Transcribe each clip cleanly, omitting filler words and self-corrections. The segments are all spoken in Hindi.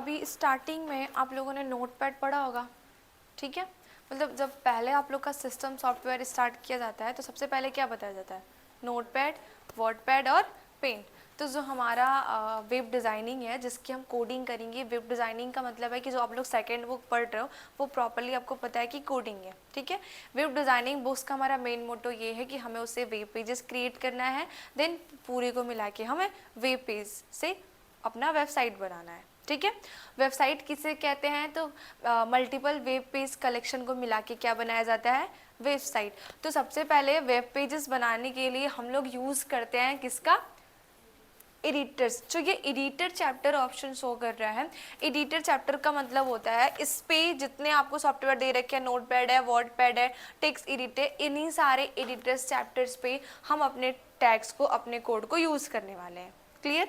अभी स्टार्टिंग में आप लोगों ने नोटपैड पढ़ा होगा, ठीक है। मतलब जब पहले आप लोग का सिस्टम सॉफ्टवेयर स्टार्ट किया जाता है तो सबसे पहले क्या बताया जाता है, नोटपैड, वर्डपैड और पेंट। तो जो हमारा वेब डिज़ाइनिंग है जिसकी हम कोडिंग करेंगे, वेब डिज़ाइनिंग का मतलब है कि जो आप लोग सेकेंड बुक पढ़ रहे हो वो प्रॉपरली आपको पता है कि कोडिंग है, ठीक है। वेब डिज़ाइनिंग बुक्स का हमारा मेन मोटो ये है कि हमें उससे वेब पेजेस क्रिएट करना है, देन पूरे को मिला के हमें वेब पेज से अपना वेबसाइट बनाना है, ठीक है। वेबसाइट किसे कहते हैं, तो मल्टीपल वेब पेज कलेक्शन को मिला के क्या बनाया जाता है, वेबसाइट। तो सबसे पहले वेब पेजेस बनाने के लिए हम लोग यूज़ करते हैं किसका, एडिटर्स। जो ये एडिटर चैप्टर ऑप्शन शो कर रहा है, एडिटर चैप्टर का मतलब होता है इस पे जितने आपको सॉफ्टवेयर दे रखे हैं, नोटपैड है, वर्डपैड है, टेक्स्ट एडिटर, इन्हीं सारे एडिटर्स चैप्टर्स पे हम अपने टैग्स को, अपने कोड को यूज़ करने वाले हैं। क्लियर।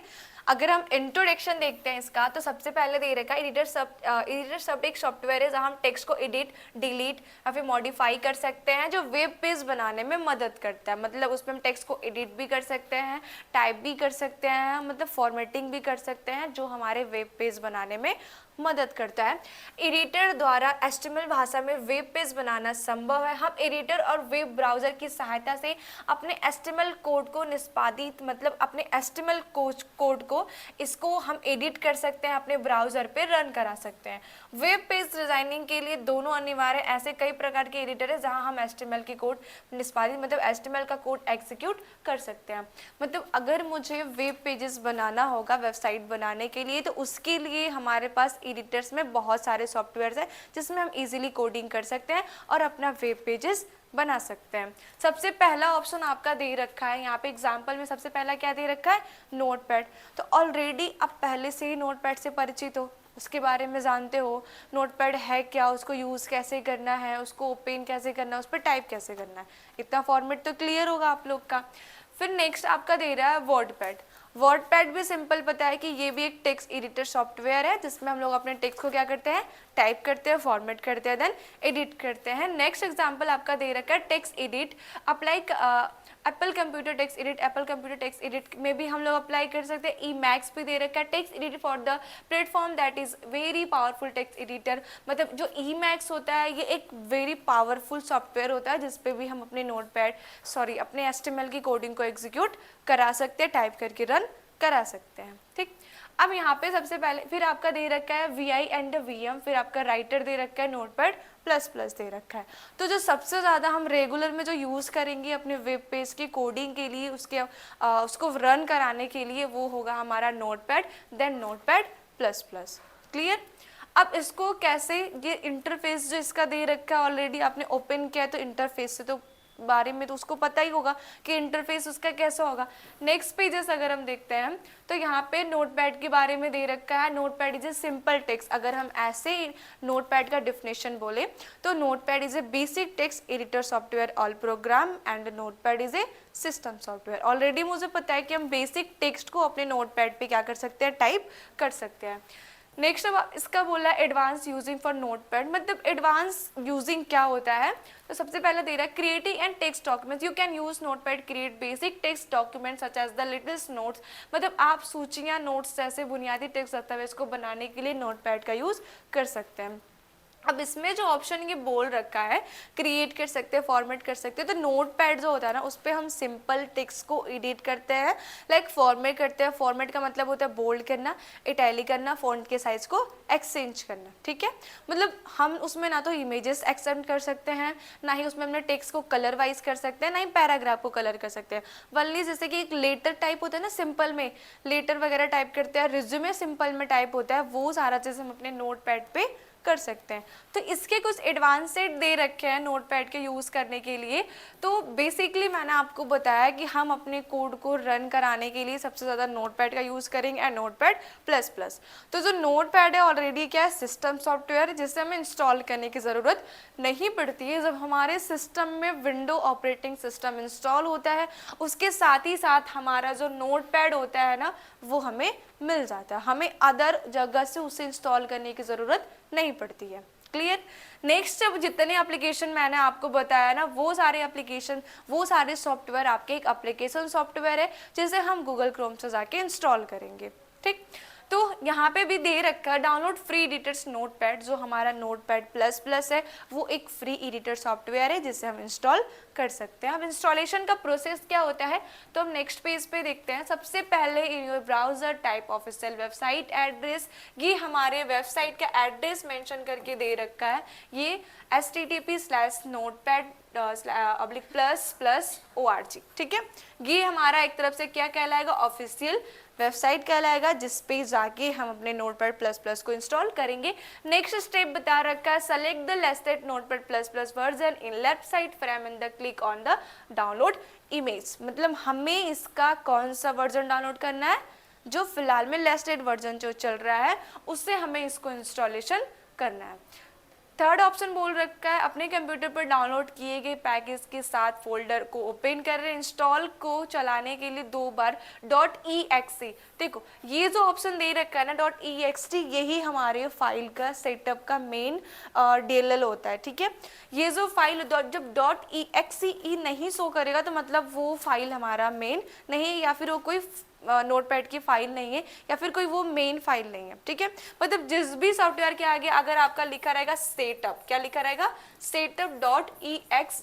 अगर हम इंट्रोडक्शन देखते हैं इसका, तो सबसे पहले दे रखा है एडिटर शब्द एक सॉफ्टवेयर है जहाँ हम टेक्स्ट को एडिट, डिलीट या फिर मॉडिफाई कर सकते हैं, जो वेब पेज बनाने में मदद करता है। मतलब उसमें हम टेक्स्ट को एडिट भी कर सकते हैं, टाइप भी कर सकते हैं, मतलब फॉर्मेटिंग भी कर सकते हैं, जो हमारे वेब पेज बनाने में मदद करता है। एडिटर द्वारा HTML भाषा में वेब पेज बनाना संभव है। हम एडिटर और वेब ब्राउज़र की सहायता से अपने HTML कोड को निष्पादित, मतलब अपने HTML कोड को इसको हम एडिट कर सकते हैं, अपने ब्राउज़र पे रन करा सकते हैं। वेब पेज डिज़ाइनिंग के लिए दोनों अनिवार्य, ऐसे कई प्रकार के एडिटर है जहाँ हम HTML की कोड निष्पादित, मतलब HTML का कोड एग्जीक्यूट कर सकते हैं। मतलब अगर मुझे वेब पेजेस बनाना होगा वेबसाइट बनाने के लिए, तो उसके लिए हमारे पास एडिटर्स में बहुत सारे सॉफ्टवेयर्स हैं जिसमें हम इजीली कोडिंग कर सकते हैं और अपना वेब पेजेस बना सकते हैं। सबसे पहला ऑप्शन आपका दे रखा है यहाँ पे एग्जांपल में, सबसे पहला क्या दे रखा है, नोटपैड। तो ऑलरेडी आप पहले से ही नोटपैड से परिचित हो, उसके बारे में जानते हो, नोटपैड है क्या, उसको यूज़ कैसे करना है, उसको ओपन कैसे करना है, उस पर टाइप कैसे करना है, इतना फॉर्मेट तो क्लियर होगा आप लोग का। फिर नेक्स्ट आपका दे रहा है वर्डपैड। वर्डपैड भी सिंपल पता है कि ये भी एक टेक्स्ट एडिटर सॉफ्टवेयर है जिसमें हम लोग अपने टेक्स्ट को क्या करते हैं, टाइप करते हैं, फॉर्मेट करते हैं, देन एडिट करते हैं। नेक्स्ट एग्जांपल आपका दे रखा है text edit. Apply Apple computer text edit, Apple computer text edit में भी हम लोग अप्लाई कर सकते हैं। ईमैक्स भी दे रखा है, text edit for the platform that is very powerful text editor. मतलब जो ईमैक्स होता है ये एक वेरी पावरफुल सॉफ्टवेयर होता है जिसपे भी हम अपने अपने HTML की कोडिंग को एग्जीक्यूट करा सकते हैं, टाइप करके रन करा सकते हैं, ठीक। अब यहाँ पे सबसे पहले फिर आपका दे रखा है VI एंड VM, फिर आपका राइटर दे रखा है, नोटपैड प्लस प्लस दे रखा है। तो जो सबसे ज़्यादा हम रेगुलर में जो यूज़ करेंगे अपने वेब पेज की कोडिंग के लिए, उसको रन कराने के लिए, वो होगा हमारा notepad, then notepad plus plus. Clear. अब इसको कैसे, ये इंटरफेस जो इसका दे रखा है ऑलरेडी आपने ओपन किया है, तो इंटरफेस से तो बारे में तो उसको पता ही होगा कि इंटरफेस उसका कैसा होगा। नेक्स्ट पेजेस अगर हम देखते हैं तो यहाँ पे नोटपैड के बारे में दे रखा है, notepad is a simple text. अगर हम ऐसे नोटपैड का डिफिनेशन बोले तो Notepad is a basic text editor software all programme and notepad is a system software. Already मुझे पता है कि हम बेसिक टेक्स्ट को अपने नोटपैड पे क्या कर सकते हैं, टाइप कर सकते हैं। नेक्स्ट अब इसका बोला है एडवांस यूजिंग फॉर नोटपैड। मतलब एडवांस यूजिंग क्या होता है, तो सबसे पहले दे रहा है creating and text documents. You can use notepad create basic text documents such as the lists notes. मतलब आप सूचियाँ, नोट्स जैसे बुनियादी टेक्स्ट दस्तावेज को बनाने के लिए नोटपैड का यूज कर सकते हैं। अब इसमें जो ऑप्शन ये बोल रखा है, क्रिएट कर सकते हैं, फॉर्मेट कर सकते हैं, तो नोटपैड जो होता है ना उस पर हम सिंपल टेक्स्ट को एडिट करते हैं, लाइक फॉर्मेट करते हैं। फॉर्मेट का मतलब होता है बोल्ड करना, इटैलिक करना, फॉन्ट के साइज को एक्सचेंज करना, ठीक है। मतलब हम उसमें ना तो इमेजेस एक्सटेंड कर सकते हैं, ना ही उसमें अपने टेक्स्ट को कलर वाइज कर सकते हैं, ना ही पैराग्राफ को कलर कर सकते हैं। वनली जैसे कि एक लेटर टाइप होता है ना, सिंपल में लेटर वगैरह टाइप करते हैं, रिज्यूमे सिंपल में टाइप होता है, वो सारा चीज़ हम अपने नोटपैड पे कर सकते हैं। तो इसके कुछ एडवांसेड दे रखे हैं नोटपैड के यूज़ करने के लिए। तो बेसिकली मैंने आपको बताया कि हम अपने कोड को रन कराने के लिए सबसे ज़्यादा नोटपैड का यूज़ करेंगे एंड नोटपैड प्लस प्लस। तो जो नोटपैड है ऑलरेडी क्या है, सिस्टम सॉफ्टवेयर जिसे हमें इंस्टॉल करने की ज़रूरत नहीं पड़ती है। जब हमारे सिस्टम में विंडो ऑपरेटिंग सिस्टम इंस्टॉल होता है, उसके साथ ही साथ हमारा जो नोटपैड होता है ना वो हमें मिल जाता है, हमें अदर जगह से उसे इंस्टॉल करने की ज़रूरत नहीं पड़ती है। क्लियर। नेक्स्ट अब जितने एप्लीकेशन मैंने आपको बताया ना, वो सारे एप्लीकेशन, वो सारे सॉफ्टवेयर आपके एक एप्लीकेशन सॉफ्टवेयर है जिसे हम गूगल क्रोम से जाके इंस्टॉल करेंगे, ठीक। तो यहाँ पे भी दे रखा है डाउनलोड फ्री एडिटर्स नोटपैड, जो हमारा नोटपैड प्लस प्लस है वो एक फ्री एडिटर सॉफ्टवेयर है जिसे हम इंस्टॉल कर सकते हैं। अब इंस्टॉलेशन का प्रोसेस क्या होता है तो हम नेक्स्ट पेज पे देखते हैं। सबसे पहले in your browser type official website address, ये हमारे वेबसाइट का एड्रेस मेंशन करके दे रखा है, ये http://notepad/plus+org, ठीक है। ये हमारा एक तरफ से क्या कहलाएगा, ऑफिशियल वेबसाइट कहलाएगा, जिस पे जाके हम अपने नोटपैड प्लस प्लस को इंस्टॉल करेंगे। नेक्स्ट स्टेप बता रखा है, select the latest notepad plus plus version in left side frame and the click on the download image. मतलब हमें इसका कौन सा वर्जन डाउनलोड करना है, जो फिलहाल में लेटेस्ट वर्जन जो चल रहा है उससे हमें इसको इंस्टॉलेशन करना है। थर्ड ऑप्शन बोल रखा है, अपने कंप्यूटर पर डाउनलोड किए गए पैकेज के साथ फोल्डर को ओपन कर रहे हैं। इंस्टॉल को चलाने के लिए 2 बार .exe, देखो ये जो ऑप्शन दे रखा है ना .ext, यही हमारे फाइल का सेटअप का मेन DLL होता है, ठीक है। ये जो फाइल जब .exe नहीं शो करेगा तो मतलब वो फाइल हमारा मेन नहीं है, या फिर वो कोई नोटपैड की फाइल नहीं है, या फिर कोई वो मेन फाइल नहीं है, ठीक है। मतलब जिस भी सॉफ्टवेयर के आगे अगर आपका लिखा रहेगा सेटअप, क्या लिखा रहेगा, setup.exe,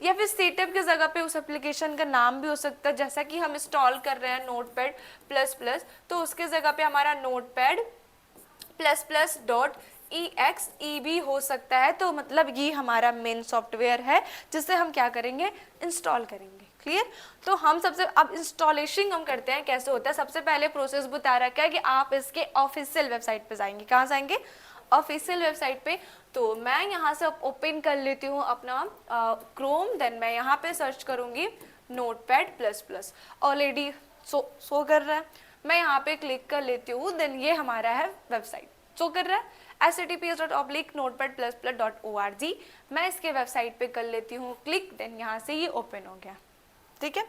या फिर सेटअप की जगह पे उस एप्लीकेशन का नाम भी हो सकता है। जैसा कि हम इंस्टॉल कर रहे हैं नोटपैड प्लस प्लस, तो उसके जगह पे हमारा नोटपैड प्लस प्लस .exe भी हो सकता है। तो मतलब ये हमारा मेन सॉफ्टवेयर है जिसे हम क्या करेंगे, इंस्टॉल करेंगे। क्लियर। तो हम सबसे अब इंस्टॉलेशन हम करते हैं, कैसे होता है। सबसे पहले प्रोसेस बता रखा है कि आप इसके ऑफिशियल वेबसाइट पे जाएंगे। कहाँ जाएंगे, ऑफिशियल वेबसाइट पे। तो मैं यहाँ से ओपन कर लेती हूँ अपना क्रोम, देन मैं यहाँ पे सर्च करूँगी notepad plus plus. Already show कर रहा है, मैं यहाँ पे क्लिक कर लेती हूँ, देन ये हमारा है वेबसाइट, शो कर रहा है https://notepad+plus.org। मैं इसके वेबसाइट पे कर लेती हूँ क्लिक, देन यहाँ से ये ओपन हो गया, ठीक है।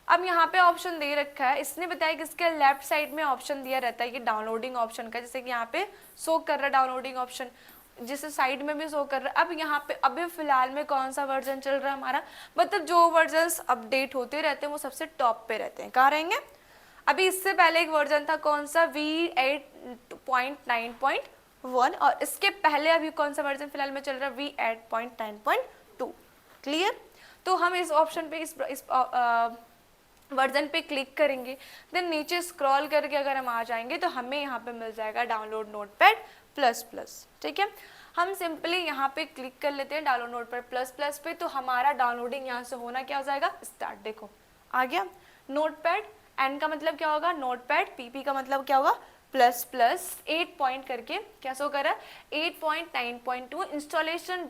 अब यहाँ पे ऑप्शन दे रखा है, इसने बताया कि इसके लेफ्ट साइड में ऑप्शन दिया रहता है ये डाउनलोडिंग ऑप्शन का, जैसे कि यहाँ पे शो कर रहा है डाउनलोडिंग ऑप्शन, जिसे साइड में भी शो कर रहा है। अब यहाँ पे अभी फिलहाल में कौन सा वर्जन चल रहा है हमारा, मतलब जो वर्जन अपडेट होते रहते हैं वो सबसे टॉप पे रहते हैं। कहाँ रहेंगे, अभी इससे पहले एक वर्जन था कौन सा, V8.9.1, और इसके पहले अभी कौन सा वर्जन फिलहाल में चल रहा है, V8.9.2। क्लियर। तो हम इस ऑप्शन पे इस वर्जन पे क्लिक करेंगे, देन नीचे स्क्रॉल करके अगर हम आ जाएंगे तो हमें यहाँ पे मिल जाएगा डाउनलोड नोटपैड प्लस प्लस, ठीक है। हम सिंपली यहाँ पे क्लिक कर लेते हैं डाउनलोड नोटपैड प्लस प्लस पे, तो हमारा डाउनलोडिंग यहाँ से होना क्या हो जाएगा, स्टार्ट। देखो आ गया नोटपैड, एन का मतलब क्या होगा नोटपैड, पीपी का मतलब क्या होगा प्लस प्लस, 8 पॉइंट करके क्या शो कर रहा है 8.9.2 इंस्टॉलेशन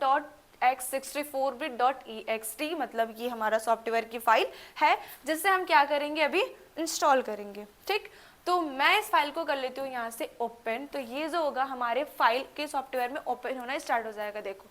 .x64bit.ext, मतलब ये हमारा सॉफ्टवेयर की फाइल है जिससे हम क्या करेंगे, अभी इंस्टॉल करेंगे, ठीक। तो मैं इस फाइल को कर लेती हूँ यहाँ से ओपन, तो ये जो होगा हमारे फाइल के सॉफ्टवेयर में ओपन होना स्टार्ट हो जाएगा। देखो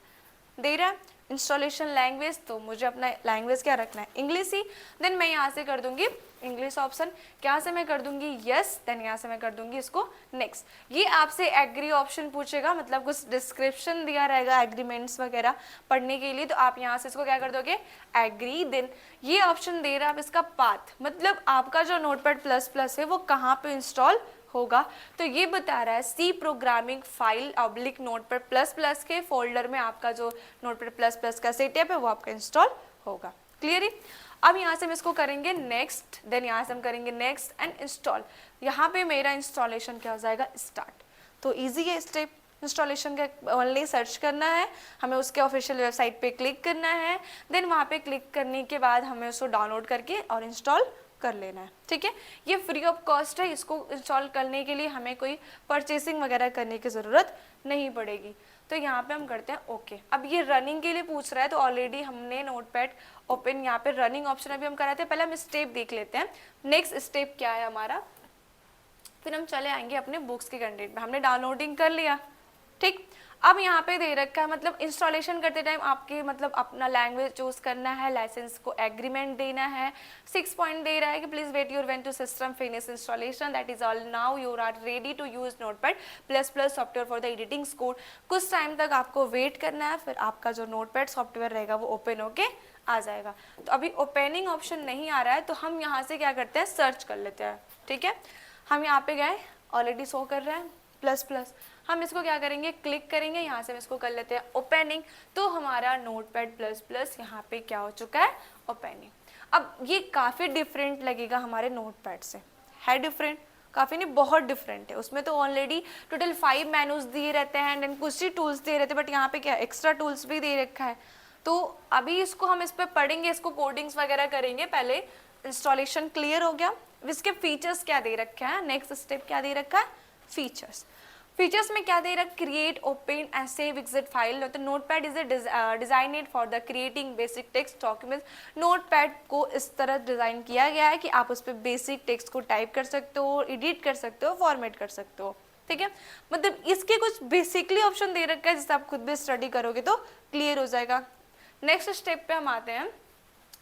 दे रहा है इंस्टॉलेशन लैंग्वेज, तो मुझे अपना लैंग्वेज क्या रखना है, इंग्लिश ही। देन मैं यहाँ से कर दूंगी इंग्लिश ऑप्शन, यहाँ से मैं कर दूंगी यस, देन यहाँ से मैं कर दूंगी इसको नेक्स्ट। ये आपसे एग्री ऑप्शन पूछेगा, मतलब कुछ डिस्क्रिप्शन दिया रहेगा एग्रीमेंट्स वगैरह पढ़ने के लिए, तो आप यहाँ से इसको क्या कर दोगे एग्री। देन ये ऑप्शन दे रहा है आप इसका पाथ, मतलब आपका जो नोटपैड प्लस प्लस है वो कहाँ पे इंस्टॉल होगा, तो ये बता रहा है C programming file oblique notepad plus plus के फोल्डर में आपका जो नोटपैड प्लस प्लस का सेटअप है वो आपका इंस्टॉल होगा। क्लियर है। अब यहाँ से हम इसको करेंगे नेक्स्ट, देन यहाँ से हम करेंगे नेक्स्ट एंड इंस्टॉल। यहाँ पे मेरा इंस्टॉलेशन क्या हो जाएगा स्टार्ट। तो इजी है स्टेप इंस्टॉलेशन का, ओनली सर्च करना है, हमें उसके ऑफिशियल वेबसाइट पे क्लिक करना है, देन वहाँ पे क्लिक करने के बाद हमें उसको डाउनलोड करके और इंस्टॉल कर लेना है, ठीक है। ये फ्री ऑफ कॉस्ट है, इसको इंस्टॉल करने के लिए हमें कोई परचेसिंग वगैरह करने की ज़रूरत नहीं पड़ेगी। तो यहाँ पे हम करते हैं ओके। अब ये रनिंग के लिए पूछ रहा है, तो ऑलरेडी हमने नोटपैड ओपन, यहाँ पे रनिंग ऑप्शन अभी हम कराते हैं, पहले हम स्टेप देख लेते हैं नेक्स्ट स्टेप क्या है हमारा, फिर हम चले आएंगे अपने बुक्स के कंटेंट में। हमने डाउनलोडिंग कर लिया, ठीक। अब यहाँ पे दे रखा है, मतलब इंस्टॉलेशन करते टाइम आपके मतलब अपना लैंग्वेज चूज करना है, लाइसेंस को एग्रीमेंट देना है। 6 पॉइंट दे रहा है कि please wait your when to system finish installation, that is all, now you are ready to use notepad plus plus software for the editing code. कुछ टाइम तक आपको वेट करना है, फिर आपका जो नोटपैड सॉफ्टवेयर रहेगा वो ओपन होके आ जाएगा। तो अभी ओपनिंग ऑप्शन नहीं आ रहा है, तो हम यहाँ से क्या करते हैं सर्च कर लेते हैं, ठीक है। हम यहाँ पे गए ऑलरेडी शो कर रहा है प्लस प्लस। हम इसको क्या करेंगे, क्लिक करेंगे, यहाँ से हम इसको कर लेते हैं ओपनिंग, तो हमारा नोटपैड प्लस प्लस यहाँ पे क्या हो चुका है, ओपनिंग। अब ये काफ़ी डिफरेंट लगेगा हमारे नोटपैड से, है डिफरेंट, काफ़ी नहीं बहुत डिफरेंट है। उसमें तो ऑलरेडी टोटल 5 मेनूज दिए रहते हैं एंड कुछ ही टूल्स दिए रहते हैं, बट यहाँ पे क्या एक्स्ट्रा टूल्स भी दे रखा है। तो अभी इसको हम इस पर पढ़ेंगे, इसको कोडिंग्स वगैरह करेंगे। पहले इंस्टॉलेशन क्लियर हो गया, इसके फीचर्स क्या दे रखा है, नेक्स्ट स्टेप क्या दे रखा है, फीचर्स। फीचर्स में क्या दे रहा है, create, open and save exit file. तो Notepad is designed for the creating basic text documents. Notepad को इस तरह डिजाइन किया गया है कि आप उस पर बेसिक टेक्स्ट को टाइप कर सकते हो, एडिट कर सकते हो, फॉर्मेट कर सकते हो, ठीक है। मतलब इसके कुछ बेसिकली ऑप्शन दे रखा है, जिससे आप खुद भी स्टडी करोगे तो क्लियर हो जाएगा। नेक्स्ट स्टेप पे हम आते हैं।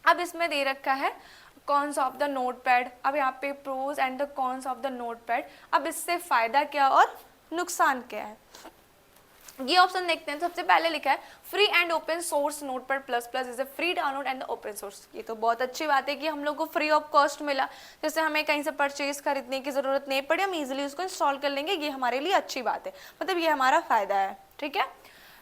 अब इसमें दे रखा है कॉन्स ऑफ द नोटपैड। अब यहाँ पे pros and the cons of the notepad. अब इससे फायदा क्या और नुकसान क्या है, ये ऑप्शन देखते हैं। सबसे पहले लिखा है free and open source notepad plus plus is a free download and open source. ये तो बहुत अच्छी बात है कि हम लोग को फ्री ऑफ कॉस्ट मिला, जैसे हमें कहीं से परचेज खरीदने की जरूरत नहीं पड़ी, हम इजीली उसको इंस्टॉल कर लेंगे। ये हमारे लिए अच्छी बात है, मतलब ये हमारा फायदा है, ठीक है।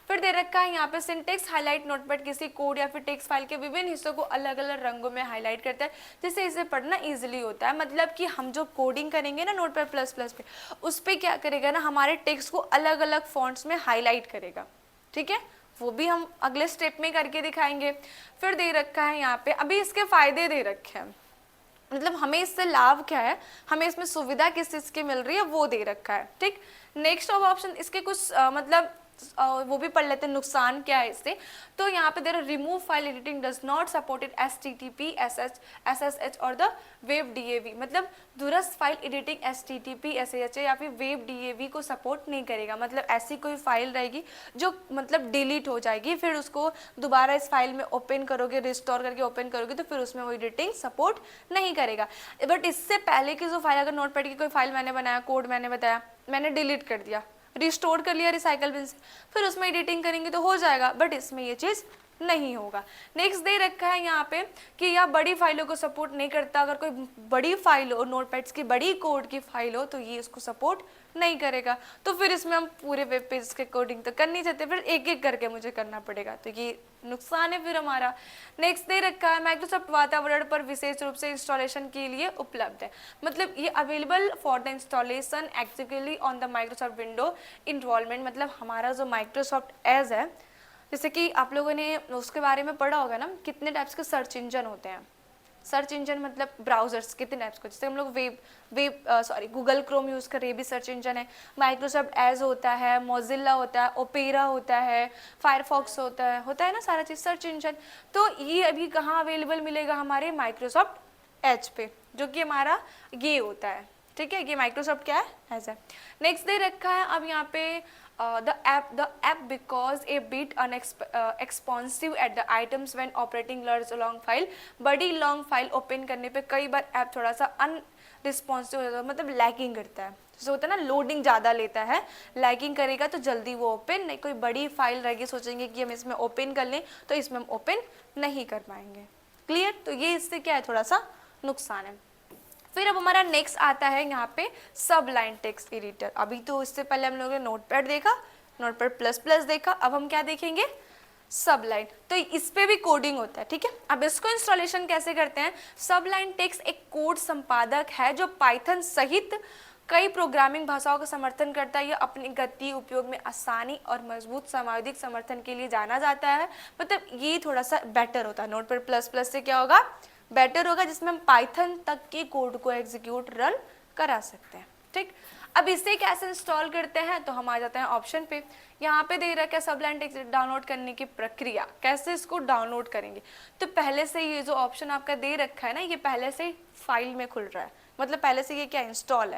फिर दे रखा है यहाँ पे सिंटेक्स हाईलाइट। नोटपैड किसी कोड या फिर टेक्स्ट फाइल के विभिन्न हिस्सों को अलग अलग रंगों में हाईलाइट करता है, जिससे इसे पढ़ना इजीली होता है। मतलब कि हम जो कोडिंग करेंगे ना नोटपैड प्लस प्लस पे, उस पर क्या करेगा ना, हमारे टेक्स्ट को अलग अलग फॉन्ट्स में हाईलाइट करेगा, ठीक है। वो भी हम अगले स्टेप में करके दिखाएंगे। फिर दे रखा है यहाँ पे, अभी इसके फायदे दे रखे हैं, मतलब हमें इससे लाभ क्या है, हमें इसमें सुविधा किस चीज़ की मिल रही है वो दे रखा है, ठीक। नेक्स्ट ऑप्शन इसके कुछ मतलब वो भी पढ़ लेते हैं, नुकसान क्या है इससे। तो यहाँ पे दे रहा remove file editing does not supported HTTP, SSH और द वेब DAV। मतलब दूरस्थ फाइल एडिटिंग HTTP, SSH या फिर वेब DAV को सपोर्ट नहीं करेगा। मतलब ऐसी कोई फाइल रहेगी जो मतलब डिलीट हो जाएगी, फिर उसको दोबारा इस फाइल में ओपन करोगे, रिस्टोर करके ओपन करोगे तो फिर उसमें वो एडिटिंग सपोर्ट नहीं करेगा। बट इससे पहले की जो फाइल, अगर नोटपैड की कोई फाइल मैंने बनाया, कोड मैंने बताया, मैंने डिलीट कर दिया, रिस्टोर कर लिया रिसाइकल बिन से, फिर उसमें एडिटिंग करेंगे तो हो जाएगा, बट इसमें ये चीज़ नहीं होगा। नेक्स्ट दे रखा है यहाँ पे कि यह बड़ी फाइलों को सपोर्ट नहीं करता। अगर कोई बड़ी फाइल हो, नोटपैड्स की बड़ी कोड की फाइल हो, तो ये इसको सपोर्ट नहीं करेगा। तो फिर इसमें हम पूरे वेब पेज के कोडिंग तो कर नहीं सकते, फिर एक एक करके मुझे करना पड़ेगा, तो ये नुकसान है फिर हमारा। नेक्स्ट दे रखा है माइक्रोसॉफ्ट वातावरण पर विशेष रूप से इंस्टॉलेशन के लिए उपलब्ध है। मतलब ये available for the installation actively on the Microsoft window involvement. मतलब हमारा जो माइक्रोसॉफ्ट एज है, जैसे कि आप लोगों ने उसके बारे में पढ़ा होगा ना, कितने टाइप्स के सर्च इंजन होते हैं। सर्च इंजन मतलब ब्राउजर्स कितने टाइप्स को, जैसे हम लोग गूगल क्रोम यूज़ कर रहे, भी सर्च इंजन है। माइक्रोसॉफ्ट एज होता है, मोजिल्ला होता है, ओपेरा होता है, फायरफॉक्स होता है ना, सारा चीज़ सर्च इंजन। तो ये अभी कहाँ अवेलेबल मिलेगा, हमारे माइक्रोसॉफ्ट एज पे, जो कि हमारा ये होता है, ठीक है। ये माइक्रोसॉफ्ट क्या है, एज है। नेक्स्ट दे रखा है अब यहाँ पे the app because a bit unresponsive at the items when operating large long file। बड़ी लॉन्ग फाइल ओपन करने पे कई बार ऐप थोड़ा सा अनरिस्पॉन्सिव हो जाता है, मतलब लैगिंग करता है। जैसे होता है ना, लोडिंग ज़्यादा लेता है, लैगिंग करेगा तो जल्दी वो ओपन नहीं। कोई बड़ी फाइल रहेगी, सोचेंगे कि हम इसमें ओपन कर लें, तो इसमें हम ओपन नहीं कर पाएंगे। क्लियर, तो ये इससे क्या है, थोड़ा सा नुकसान है। फिर अब हमारा नेक्स्ट आता है यहाँ पे सबलाइन टेक्स्ट एडिटर। अभी तो इससे पहले हम लोगों ने नोटपैड देखा, नोटपैड प्लस प्लस देखा, अब हम क्या देखेंगे, सबलाइन। तो इस पे भी कोडिंग होता है, ठीक है। अब इसको इंस्टॉलेशन कैसे करते हैं। सबलाइन टेक्स्ट एक कोड संपादक है जो पाइथन सहित कई प्रोग्रामिंग भाषाओं का समर्थन करता है। यह अपनी गति, उपयोग में आसानी और मजबूत सामग्रिक समर्थन के लिए जाना जाता है। मतलब ये थोड़ा सा बेटर होता है, नोटपैड प्लस प्लस से क्या होगा, बेटर होगा, जिसमें हम पाइथन तक के कोड को एग्जीक्यूट रन करा सकते हैं, ठीक। अब इसे कैसे इंस्टॉल करते हैं, तो हम आ जाते हैं ऑप्शन पे। यहाँ पे दे रखा है सबलाइन टेक्स्ट डाउनलोड करने की प्रक्रिया, कैसे इसको डाउनलोड करेंगे। तो पहले से ये जो ऑप्शन आपका दे रखा है ना, ये पहले से फाइल में खुल रहा है, मतलब पहले से ये क्या इंस्टॉल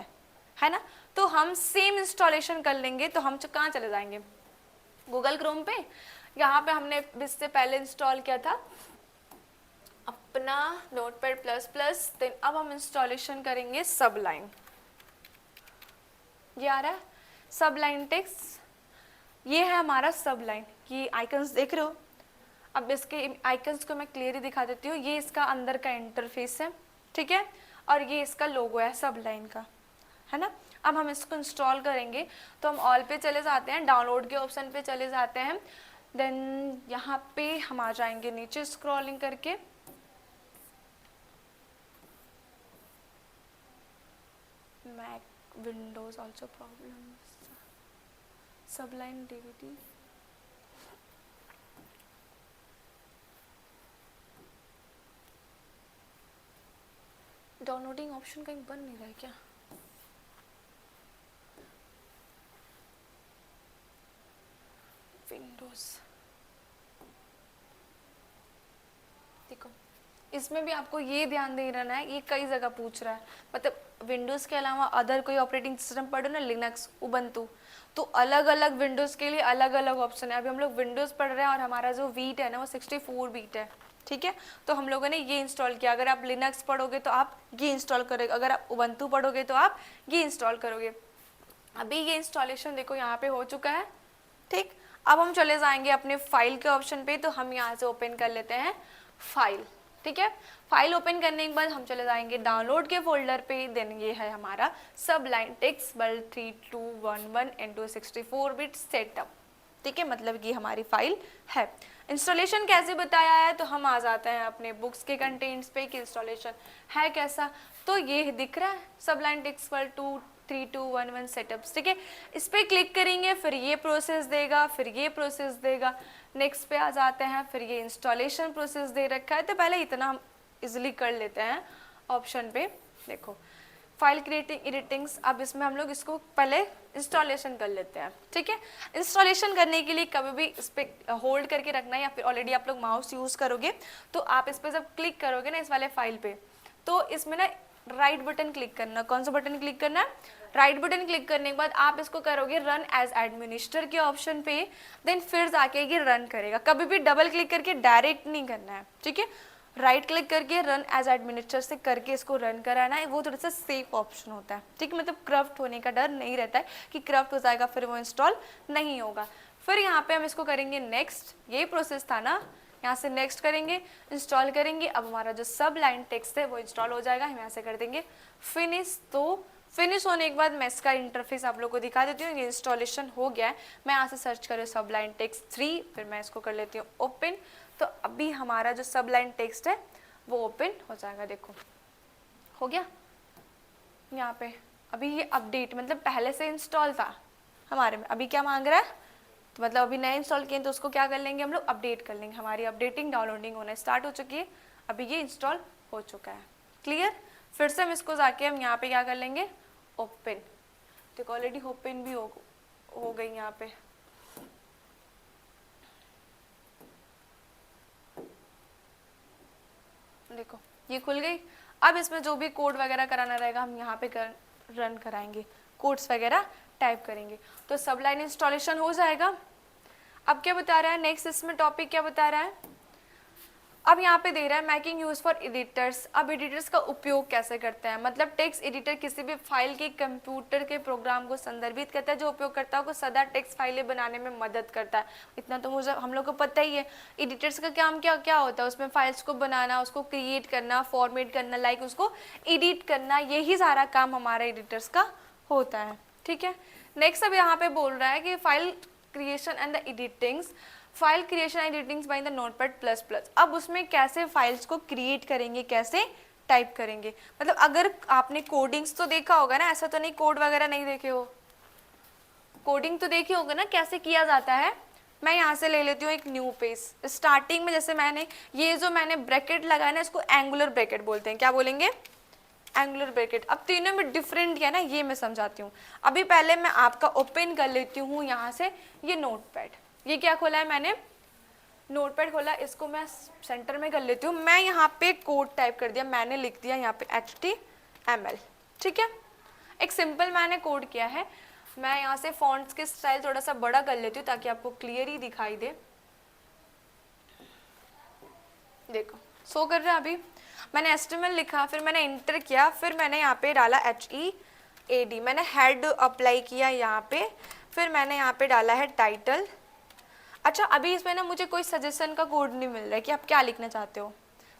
है ना। तो हम सेम इंस्टॉलेशन कर लेंगे। तो हम कहाँ चले जाएंगे, गूगल क्रोम पे। यहाँ पे हमने इससे पहले इंस्टॉल किया था अपना नोटपैड प्लस प्लस। देन अब हम इंस्टॉलेशन करेंगे सबलाइन। ये आ रहा है सबलाइन टेक्स्ट, ये है हमारा सबलाइन। ये आइकन्स देख रहे हो। अब इसके आइकन्स को मैं क्लियरली दिखा देती हूँ। ये इसका अंदर का इंटरफेस है, ठीक है, और ये इसका लोगो है सबलाइन का, है ना। अब हम इसको इंस्टॉल करेंगे तो हम ऑल पे चले जाते हैं, डाउनलोड के ऑप्शन पे चले जाते हैं, देन यहाँ पे हम आ जाएंगे नीचे स्क्रॉलिंग करके, Mac Windows also problems, Sublime DVD, downloading option कहीं बन नहीं रहा है क्या? विंडोज, देखो इसमें भी आपको ये ध्यान दे रहना है, ये कई जगह पूछ रहा है, मतलब विंडोज़ के अलावा अदर कोई ऑपरेटिंग सिस्टम पढ़ो ना, लिनक्स, उबंटू, तो अलग अलग विंडोज़ के लिए अलग अलग ऑप्शन है। अभी हम लोग विंडोज़ पढ़ रहे हैं और हमारा जो बीट है ना वो 64 बीट है, ठीक है, तो हम लोगों ने ये इंस्टॉल किया। अगर आप लिनक्स पढ़ोगे तो आप ये इंस्टॉल करोगे, अगर आप उबंटू पढ़ोगे तो आप ये इंस्टॉल करोगे। अभी ये इंस्टॉलेशन देखो यहाँ पे हो चुका है, ठीक। अब हम चले जाएंगे अपने फाइल के ऑप्शन पे, तो हम यहाँ से ओपन कर लेते हैं फाइल, ठीक है। फाइल ओपन करने के बाद हम चले जाएंगे डाउनलोड के फोल्डर पे, देन ये है हमारा सबलाइन text world 3211 into 64 bit setup, ठीक है, मतलब ये हमारी फाइल है। इंस्टॉलेशन कैसे बताया है, तो हम आ जाते हैं अपने बुक्स के कंटेंट्स पे कि इंस्टॉलेशन है कैसा, तो ये दिख रहा है सबलाइन टेक्स्ट वर्ल्ड 3211 सेटअप्स, ठीक है। इस पर क्लिक करेंगे, फिर ये प्रोसेस देगा, फिर ये प्रोसेस देगा, नेक्स्ट पे आ जाते हैं, फिर ये इंस्टॉलेशन प्रोसेस दे रखा है, तो पहले इतना हम इजिली कर लेते हैं ऑप्शन पे। देखो फाइल क्रिएटिंग एडिटिंग्स, अब इसमें हम लोग इसको पहले इंस्टॉलेशन कर लेते हैं, ठीक है। इंस्टॉलेशन करने के लिए कभी भी इस पर होल्ड करके रखना है, या फिर ऑलरेडी आप लोग माउस यूज़ करोगे तो आप इस पर जब क्लिक करोगे ना इस वाले फाइल पे, तो इसमें ना राइट बटन क्लिक करना। कौन सा बटन क्लिक करना है? राइट बटन क्लिक करने के बाद आप इसको करोगे रन एज एडमिनिस्टर के ऑप्शन पे, देन फिर जाके ये रन करेगा। कभी भी डबल क्लिक करके डायरेक्ट नहीं करना है, ठीक है, राइट क्लिक करके रन एज एडमिनिस्टर से करके इसको रन कराना है। वो थोड़ा सा सेफ ऑप्शन होता है, ठीक है, मतलब करप्ट होने का डर नहीं रहता है कि करप्ट हो जाएगा फिर वो इंस्टॉल नहीं होगा। फिर यहाँ पे हम इसको करेंगे नेक्स्ट, ये प्रोसेस था ना, यहाँ से नेक्स्ट करेंगे, इंस्टॉल करेंगे। अब हमारा जो सब लाइन टेक्स्ट है वो इंस्टॉल हो जाएगा। हम यहाँ से कर देंगे फिनिश। तो फिनिश होने के बाद मैं इसका इंटरफेस आप लोग को दिखा देती हूँ। ये इंस्टॉलेशन हो गया है। मैं यहाँ से सर्च करूँ सब लाइन टेक्स्ट 3, फिर मैं इसको कर लेती हूँ ओपन। तो अभी हमारा जो सब लाइन टेक्स्ट है वो ओपन हो जाएगा। देखो हो गया यहाँ पे। अभी ये अपडेट मतलब पहले से इंस्टॉल था हमारे में, अभी क्या मांग रहा है, तो मतलब अभी नए इंस्टॉल किए तो उसको क्या कर लेंगे हम लोग, अपडेट कर लेंगे। हमारी अपडेटिंग डाउनलोडिंग होना स्टार्ट हो चुकी है, अभी ये इंस्टॉल हो चुका है। क्लियर। फिर से हम इसको जाके हम यहाँ पे क्या कर लेंगे, ओपन। देखो ऑलरेडी ओपन भी हो गई यहाँ पे। देखो ये खुल गई। अब इसमें जो भी कोड वगैरह कराना रहेगा हम यहाँ पे रन कराएंगे, कोड्स वगैरह टाइप करेंगे, तो सब लाइन इंस्टॉलेशन हो जाएगा। अब क्या बता रहा है नेक्स्ट, इसमें टॉपिक क्या बता रहा है, अब यहाँ पे दे रहा है मेकिंग यूज फॉर एडिटर्स। अब एडिटर्स का उपयोग कैसे करते हैं, मतलब टेक्स्ट एडिटर किसी भी फाइल के कंप्यूटर के प्रोग्राम को संदर्भित करता है जो उपयोगकर्ताओं को सदा टेक्स्ट फाइलें बनाने में मदद करता है। इतना तो मुझे हम लोग को पता ही है। एडिटर्स का काम क्या क्या होता है, उसमें फाइल्स को बनाना, उसको क्रिएट करना, फॉर्मेट करना, लाइक उसको एडिट करना, यही सारा काम हमारा एडिटर्स का होता है। ठीक है। नेक्स्ट अब यहाँ पे बोल रहा है कि file creation and the editings, file creation and editings by the notepad plus plus. अब उसमें कैसे फाइल्स को क्रिएट करेंगे, कैसे टाइप करेंगे, मतलब अगर आपने कोडिंग्स तो देखा होगा ना, ऐसा तो नहीं कोड वगैरह नहीं देखे हो, कोडिंग तो देखे होगा ना कैसे किया जाता है। मैं यहाँ से ले लेती हूँ एक न्यू पेज। स्टार्टिंग में जैसे मैंने ये जो मैंने ब्रैकेट लगाया ना, इसको एंगुलर ब्रैकेट बोलते हैं। क्या बोलेंगे, एंगुलर ब्रैकेट। अब तीनों में डिफरेंट क्या है ना, ये मैं समझाती हूँ। अभी पहले मैं आपका ओपन कर लेती हूँ यहाँ से ये नोटपैड। ये क्या खोला है मैंने, नोटपैड खोला, इसको मैं सेंटर में कर लेती हूँ। मैं यहाँ पे कोड टाइप कर दिया, मैंने लिख दिया यहाँ पे HTML। ठीक है, एक सिंपल मैंने कोड किया है। मैं यहाँ से फॉन्ट्स के स्टाइल थोड़ा सा बड़ा कर लेती हूँ ताकि आपको क्लियर ही दिखाई दे। देखो शो कर रहा है। अभी मैंने HTML लिखा, फिर मैंने इंटर किया, फिर मैंने यहाँ पे डाला HEAD, मैंने हेड अप्लाई किया यहाँ पे, फिर मैंने यहाँ पे डाला है टाइटल। अच्छा अभी इसमें ना मुझे कोई सजेशन का कोड नहीं मिल रहा है कि आप क्या लिखना चाहते हो।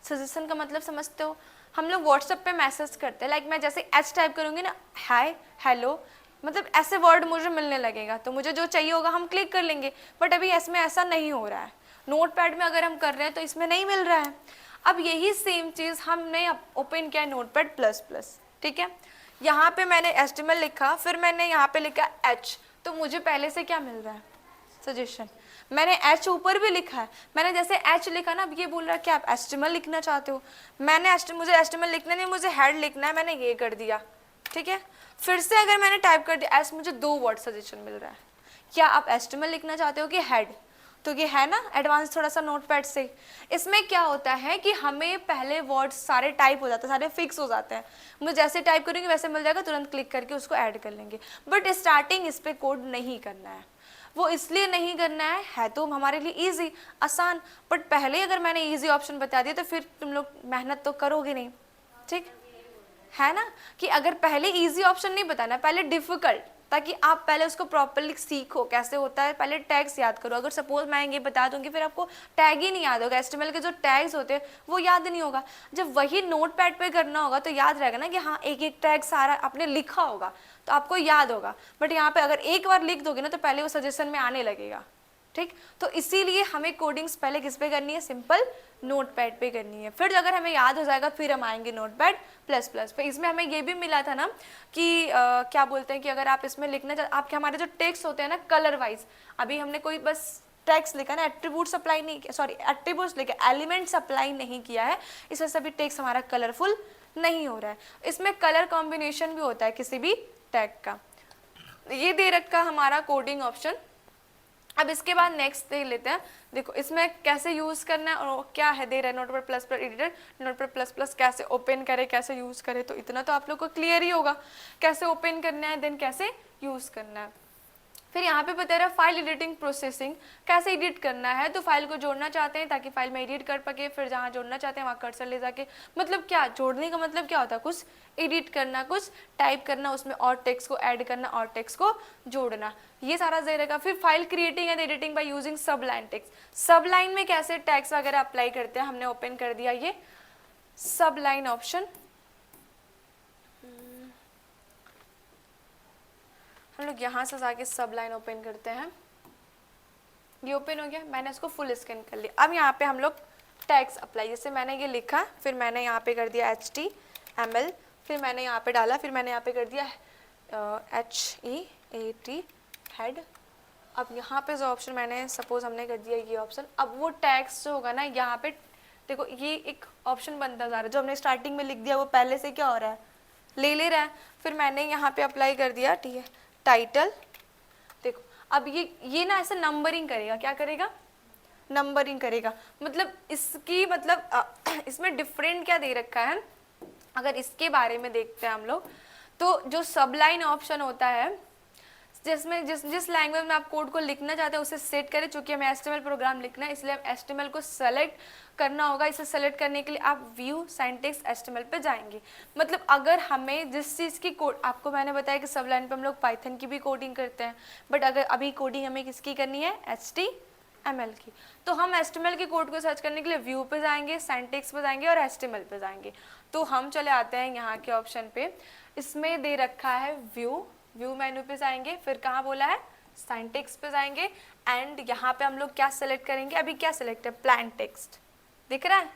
सजेशन का मतलब समझते हो, हम लोग व्हाट्सएप पे मैसेज करते हैं, लाइक मैं जैसे H टाइप करूँगी ना, हाय हेलो, मतलब ऐसे वर्ड मुझे मिलने लगेगा, तो मुझे जो चाहिए होगा हम क्लिक कर लेंगे, बट अभी इसमें ऐसा नहीं हो रहा है। नोटपैड में अगर हम कर रहे हैं तो इसमें नहीं मिल रहा है। अब यही सेम चीज़ हमने ओपन किया नोटपैड प्लस प्लस, ठीक है। यहाँ पे मैंने HTML लिखा, फिर मैंने यहाँ पे लिखा H, तो मुझे पहले से क्या मिल रहा है, सजेशन। मैंने H ऊपर भी लिखा है, मैंने जैसे H लिखा ना, अब ये बोल रहा है कि आप HTML लिखना चाहते हो, मुझे HTML लिखना नहीं, मुझे हेड लिखना है, मैंने ये कर दिया, ठीक है। फिर से अगर मैंने टाइप कर दिया S, मुझे 2 वर्ड सजेशन मिल रहा है। क्या आप HTML लिखना चाहते हो कि हेड, तो ये है ना एडवांस थोड़ा सा नोटपैड से। इसमें क्या होता है कि हमें पहले वर्ड्स सारे टाइप हो जाते हैं, सारे फिक्स हो जाते हैं, मुझे जैसे टाइप करेंगे वैसे मिल जाएगा, तुरंत क्लिक करके उसको ऐड कर लेंगे। बट स्टार्टिंग इस पर कोड नहीं करना है, वो इसलिए नहीं करना है तो हमारे लिए इजी आसान, बट पहले अगर मैंने इजी ऑप्शन बता दिया तो फिर तुम लोग मेहनत तो करोगे नहीं, ठीक है ना। कि अगर पहले इजी ऑप्शन नहीं बताना, पहले डिफिकल्ट, ताकि आप पहले उसको प्रॉपरली सीखो कैसे होता है, पहले टैग्स याद करो। अगर सपोज मैं ये बता दूंगी फिर आपको टैग ही नहीं याद होगा, HTML के जो टैग्स होते हैं वो याद नहीं होगा। जब वही नोटपैड पे करना होगा तो याद रहेगा ना कि हाँ एक एक टैग सारा आपने लिखा होगा तो आपको याद होगा। बट यहाँ पे अगर एक बार लिख दोगे ना तो पहले वो सजेशन में आने लगेगा, ठीक। तो इसीलिए हमें कोडिंग्स पहले किस पे करनी है, सिंपल नोटपैड पे करनी है। फिर अगर हमें याद हो जाएगा फिर हम आएंगे नोटपैड प्लस प्लस पे। इसमें हमें ये भी मिला था ना कि क्या बोलते हैं कि अगर आप इसमें लिखना आपके हमारे जो टेक्स्ट होते हैं ना कलर वाइज, अभी हमने कोई बस टेक्स्ट लिखा ना, एट्रीब्यूट अप्लाई नहीं किया, सॉरी एट्रीब्यूट्स लिखे, एलिमेंट्स अप्लाई नहीं किया है, इस वजह से अभी टेक्स्ट हमारा कलरफुल नहीं हो रहा है। इसमें कलर कॉम्बिनेशन भी होता है किसी भी टैग का। ये दे रखा हमारा कोडिंग ऑप्शन। अब इसके बाद नेक्स्ट देख लेते हैं, देखो इसमें कैसे यूज करना है और क्या है दे रहा है notepad plus plus editor, notepad plus plus कैसे ओपन करे, कैसे यूज करे, तो इतना तो आप लोग को क्लियर ही होगा कैसे ओपन करना है, देन कैसे यूज करना है। फिर यहाँ पे बता रहा है फाइल एडिटिंग प्रोसेसिंग, कैसे एडिट करना है, तो फाइल को जोड़ना चाहते हैं ताकि फाइल में एडिट कर पाके, फिर जहाँ जोड़ना चाहते हैं वहाँ कर्सर ले जाके, मतलब क्या जोड़ने का मतलब क्या होता है, कुछ एडिट करना, कुछ टाइप करना, उसमें और टेक्स्ट को ऐड करना और टेक्स्ट को जोड़ना, ये सारा दे रहेगा। फिर file creating and editing by using सबलाइन text, सबलाइन में कैसे टैग्स वगैरह अप्लाई करते हैं, हमने ओपन कर दिया ये सबलाइन ऑप्शन। हम लोग यहाँ से जाके सब लाइन ओपन करते हैं, ये ओपन हो गया, मैंने इसको फुल स्कैन कर लिया। अब यहाँ पे हम लोग टैग्स अप्लाई, जैसे मैंने ये लिखा, फिर मैंने यहाँ पे कर दिया HTML, फिर मैंने यहाँ पे डाला, फिर मैंने यहाँ पे कर दिया HEAT हेड। अब यहाँ पे जो ऑप्शन मैंने सपोज हमने कर दिया ये ऑप्शन, अब वो टैग्स जो होगा ना यहाँ पे देखो ये एक ऑप्शन बनता जा रहा है, जो हमने स्टार्टिंग में लिख दिया वो पहले से क्या हो रहा है, ले रहा है। फिर मैंने यहाँ पे अप्लाई कर दिया, ठीक है, टाइटल। देखो अब ये ना ऐसे नंबरिंग करेगा, क्या करेगा, नंबरिंग करेगा, मतलब इसकी मतलब इसमें डिफरेंट क्या दे रखा है, अगर इसके बारे में देखते हैं हम लोग, तो जो सबलाइन ऑप्शन होता है जिसमें जिस लैंग्वेज में आप कोड को लिखना चाहते हैं उसे सेट करें। चूंकि हमें HTML प्रोग्राम लिखना है इसलिए हम HTML को सेलेक्ट करना होगा। इसे सेलेक्ट करने के लिए आप व्यू सिंटैक्स HTML पे जाएंगे। मतलब अगर हमें जिस चीज़ की कोड, आपको मैंने बताया कि सब लाइन पे हम लोग पाइथन की भी कोडिंग करते हैं, बट अगर अभी कोडिंग हमें किसकी करनी है, HTML की, तो हम HTML के कोड को सर्च करने के लिए व्यू पे जाएंगे, सिंटैक्स पे जाएंगे और HTML पे जाएंगे। तो हम चले आते हैं यहाँ के ऑप्शन पे, इसमें दे रखा है व्यू मेन्यू पे जाएंगे, फिर कहाँ बोला है, सिंटैक्स पे जाएंगे, एंड यहाँ पे हम लोग क्या सेलेक्ट करेंगे, अभी क्या सेलेक्ट है, प्लेन टेक्स्ट दिख रहा है,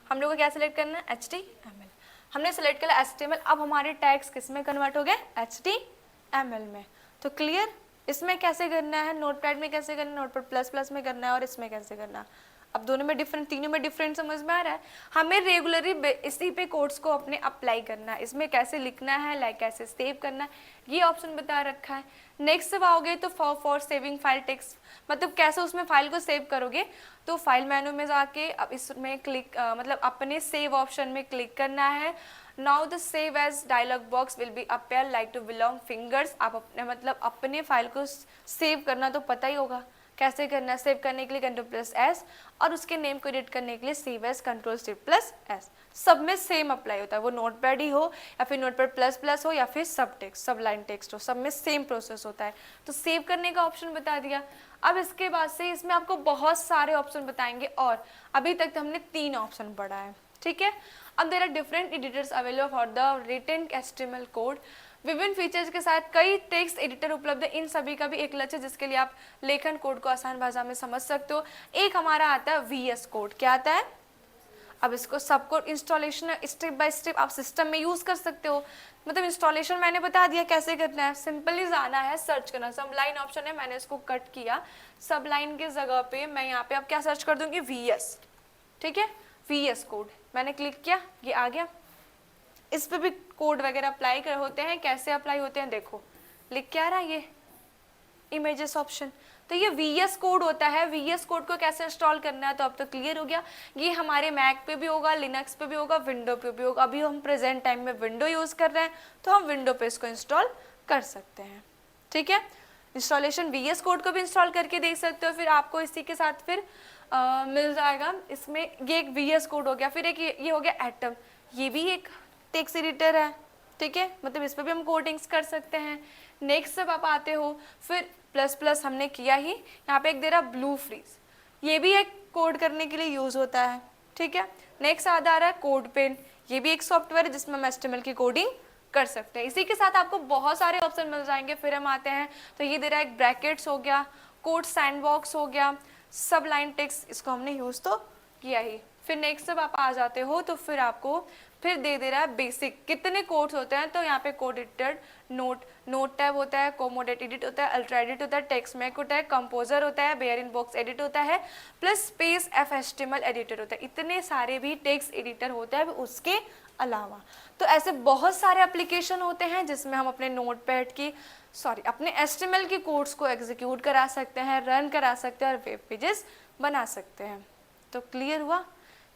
हम लोग को क्या सेलेक्ट करना है, HTML। हमने सेलेक्ट किया HTML, अब हमारे टैग्स किस में कन्वर्ट हो गए, HTML में। तो क्लियर, इसमें कैसे करना है, नोटपैड में कैसे करना है, नोटपैड प्लस प्लस में करना है, और इसमें कैसे करना है। अब दोनों में डिफरेंट, तीनों में डिफरेंट समझ में आ रहा है। हमें रेगुलरली इसी पे कोड्स को अपने अप्लाई करना है, इसमें कैसे लिखना है, लाइक कैसे सेव करना है, ये ऑप्शन बता रखा है। नेक्स्ट जब आओगे तो फॉर सेविंग फाइल टेक्स्ट, मतलब कैसे उसमें फाइल को सेव करोगे, तो फाइल मेनू में जाके अब इसमें क्लिक मतलब अपने सेव ऑप्शन में क्लिक करना है। Now the save as dialog box will be appear like to belong fingers. आप अपने मतलब अपने फाइल को सेव करना तो पता ही होगा कैसे करना है। सेव करने के लिए Ctrl+S और उसके नेम को एडिट करने के लिए सेव एज Ctrl+S। सब में सेम अप्लाई होता है, वो नोटपैड ही हो या फिर नोटपैड प्लस प्लस हो या फिर सब टेक्स्ट, सब लाइन टेक्स्ट हो, सब में सेम प्रोसेस होता है। तो सेव करने का ऑप्शन बता दिया। अब इसके बाद से इसमें आपको बहुत सारे ऑप्शन बताएंगे, और अभी तक हमने 3 ऑप्शन पढ़ा है, ठीक है। अब there are different editors available for the written HTML code. विभिन्न फीचर्स के साथ कई टेक्स्ट एडिटर उपलब्ध है, इन सभी का भी एक लक्ष्य जिसके लिए आप लेखन कोड को आसान भाषा में समझ सकते हो। एक हमारा आता है VS कोड। क्या आता है? अब इसको सब code installation step by step आप सिस्टम में यूज कर सकते हो। मतलब इंस्टॉलेशन मैंने बता दिया कैसे करना है, सिंपली जाना है, सर्च करना, सब लाइन ऑप्शन है, मैंने इसको कट किया, सब लाइन की जगह पे मैं यहाँ पे अब क्या सर्च कर दूंगी? VS। ठीक है, VS कोड मैंने क्लिक किया, ये आ गया। इस पे भी कोड वगैरह अप्लाई कर होते हैं, कैसे अप्लाई होते हैं देखो, लिख क्या रहा है ये इमेजेस ऑप्शन, तो ये VS कोड होता है। VS कोड को कैसे इंस्टॉल करना है तो अब तो क्लियर हो गया। ये हमारे मैक पे भी होगा, लिनक्स पे भी होगा, विंडो पे भी होगा। अभी हम प्रेजेंट टाइम में विंडो यूज कर रहे हैं तो हम विंडो पे इसको इंस्टॉल कर सकते हैं। ठीक है, इंस्टॉलेशन VS कोड को भी इंस्टॉल करके देख सकते हो। फिर आपको इसी के साथ फिर मिल जाएगा इसमें, ये एक VS कोड हो गया। फिर एक ये हो गया एटम, ये भी एक टेक्स्ट एडिटर है। ठीक है, मतलब इस पर भी हम कोडिंग्स कर सकते हैं। नेक्स्ट जब आप आते हो फिर प्लस प्लस हमने किया ही, यहाँ पे एक दे रहा ब्लू फ्रीज, ये भी एक कोड करने के लिए यूज होता है। ठीक है, नेक्स्ट आ रहा है कोड पेन, ये भी एक सॉफ्टवेयर है जिसमें हम HTML की कोडिंग कर सकते हैं। इसी के साथ आपको बहुत सारे ऑप्शन मिल जाएंगे। फिर हम आते हैं तो ये दे रहा है एक ब्रैकेट्स हो गया, कोड सैंडबॉक्स हो गया, सब लाइन टेक्स्ट, इसको हमने यूज तो किया ही। फिर नेक्स्ट जब आप आ जाते हो तो फिर आपको फिर दे रहा है बेसिक, कितने कोड्स होते हैं तो यहाँ पे कोड एडिटर, नोट टैब होता है, कोमोडेट एडिट होता है, अल्ट्रा एडिट होता है, टेक्स्ट मेक होता है, कंपोजर होता है, बेयर इन बॉक्स एडिट होता है, प्लस स्पेस HTML एडिटर होता है। इतने सारे भी टेक्स्ट एडिटर होते हैं उसके अलावा। तो ऐसे बहुत सारे एप्लीकेशन होते हैं जिसमें हम अपने नोटपैड की अपने HTML की कोड्स को एग्जीक्यूट करा सकते हैं, रन करा सकते हैं और वेब पेजेस बना सकते हैं। तो क्लियर हुआ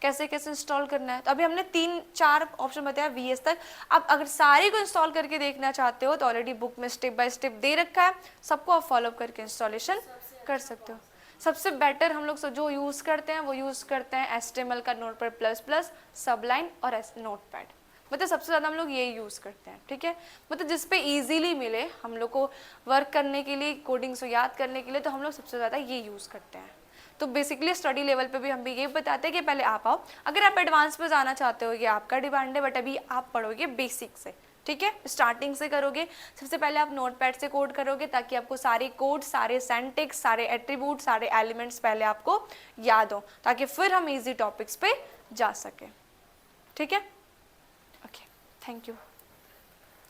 कैसे कैसे इंस्टॉल करना है। तो अभी हमने 3-4 ऑप्शन बताया VS तक। अब अगर सारे को इंस्टॉल करके देखना चाहते हो तो ऑलरेडी बुक में स्टेप बाय स्टेप दे रखा है, सबको आप फॉलो करके इंस्टॉलेशन कर सकते हो। सबसे बेटर हम लोग जो यूज़ करते हैं वो यूज़ करते हैं HTML का नोटपैड++, सबलाइन और नोटपैड, मतलब सबसे ज़्यादा हम लोग ये यूज़ करते हैं। ठीक है, मतलब जिस पे ईजिली मिले हम लोग को वर्क करने के लिए, कोडिंग्स को याद करने के लिए, तो हम लोग सबसे ज़्यादा ये यूज़ करते हैं। तो बेसिकली स्टडी लेवल पे भी हम भी ये बताते हैं कि पहले आप आओ, अगर आप एडवांस पे जाना चाहते हो ये आपका डिमांड है, बट अभी आप पढ़ोगे बेसिक से। ठीक है, स्टार्टिंग से करोगे। सबसे पहले आप नोटपैड से कोड करोगे ताकि आपको सारे कोड, सारे सिंटैक्स, सारे एट्रीब्यूट, सारे एलिमेंट्स पहले आपको याद हो, ताकि फिर हम इजी टॉपिक्स पे जा सकें। ठीक है, ओके, थैंक यू।